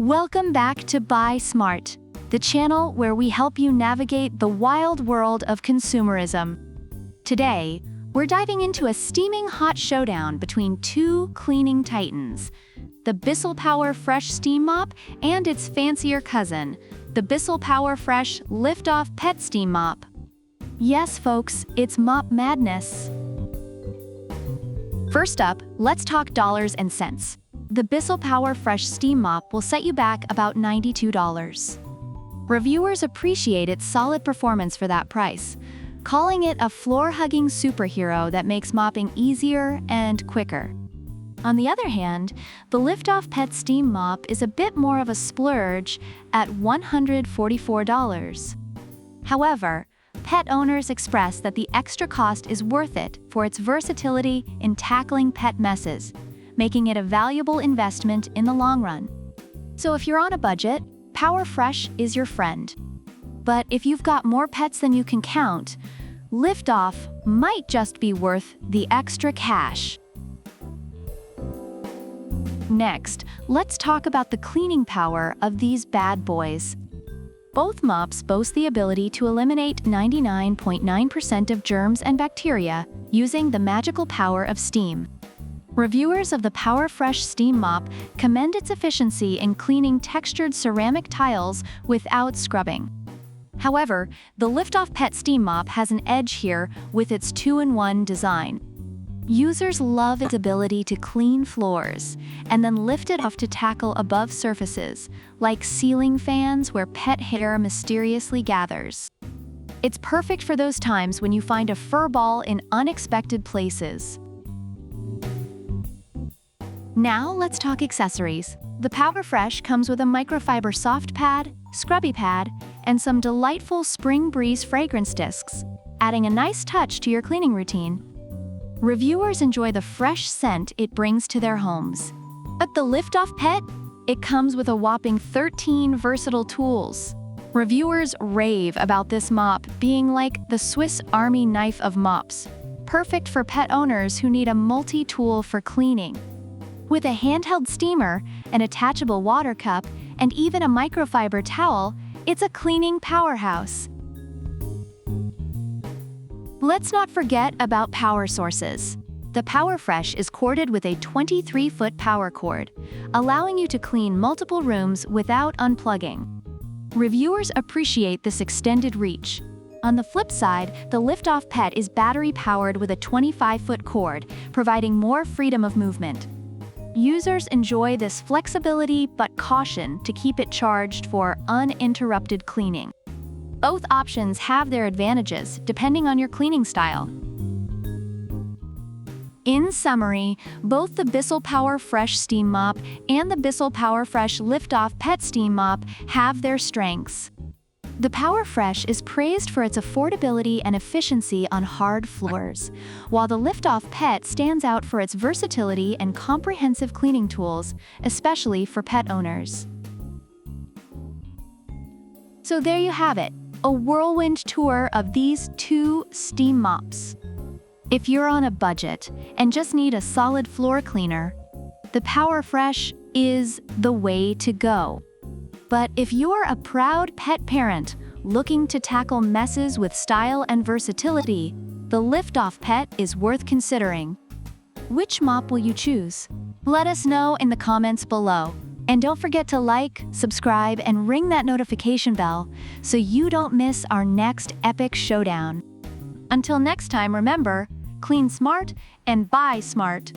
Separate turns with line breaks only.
Welcome back to Buy Smart, the channel where we help you navigate the wild world of consumerism. Today, we're diving into a steaming hot showdown between two cleaning titans, the Bissell PowerFresh Steam Mop and its fancier cousin, the Bissell PowerFresh Lift-Off Pet Steam Mop. Yes, folks, it's mop madness. First up, let's talk dollars and cents. The Bissell PowerFresh Steam Mop will set you back about $92. Reviewers appreciate its solid performance for that price, calling it a floor-hugging superhero that makes mopping easier and quicker. On the other hand, the Lift-Off Pet Steam Mop is a bit more of a splurge at $144. However, pet owners express that the extra cost is worth it for its versatility in tackling pet messes, making it a valuable investment in the long run. So if you're on a budget, PowerFresh is your friend. But if you've got more pets than you can count, Lift-Off might just be worth the extra cash. Next, let's talk about the cleaning power of these bad boys. Both mops boast the ability to eliminate 99.9% of germs and bacteria using the magical power of steam. Reviewers of the PowerFresh Steam Mop commend its efficiency in cleaning textured ceramic tiles without scrubbing. However, the Lift-Off Pet Steam Mop has an edge here with its two-in-one design. Users love its ability to clean floors and then lift it off to tackle above surfaces, like ceiling fans where pet hair mysteriously gathers. It's perfect for those times when you find a fur ball in unexpected places. Now let's talk accessories. The PowerFresh comes with a microfiber soft pad, scrubby pad, and some delightful Spring Breeze fragrance discs, adding a nice touch to your cleaning routine. Reviewers enjoy the fresh scent it brings to their homes. But the Lift-Off Pet? It comes with a whopping 13 versatile tools. Reviewers rave about this mop being like the Swiss Army knife of mops, perfect for pet owners who need a multi-tool for cleaning. With a handheld steamer, an attachable water cup, and even a microfiber towel, it's a cleaning powerhouse. Let's not forget about power sources. The PowerFresh is corded with a 23-foot power cord, allowing you to clean multiple rooms without unplugging. Reviewers appreciate this extended reach. On the flip side, the Lift-Off Pet is battery-powered with a 25-foot cord, providing more freedom of movement. Users enjoy this flexibility but caution to keep it charged for uninterrupted cleaning. Both options have their advantages depending on your cleaning style. In summary, both the Bissell PowerFresh Steam Mop and the Bissell PowerFresh Lift-Off Pet Steam Mop have their strengths. The PowerFresh is praised for its affordability and efficiency on hard floors, while the Lift-Off Pet stands out for its versatility and comprehensive cleaning tools, especially for pet owners. So there you have it, a whirlwind tour of these two steam mops. If you're on a budget and just need a solid floor cleaner, the PowerFresh is the way to go. But if you're a proud pet parent looking to tackle messes with style and versatility, the Lift-Off Pet is worth considering. Which mop will you choose? Let us know in the comments below. And don't forget to like, subscribe, and ring that notification bell so you don't miss our next epic showdown. Until next time, remember, clean smart and buy smart.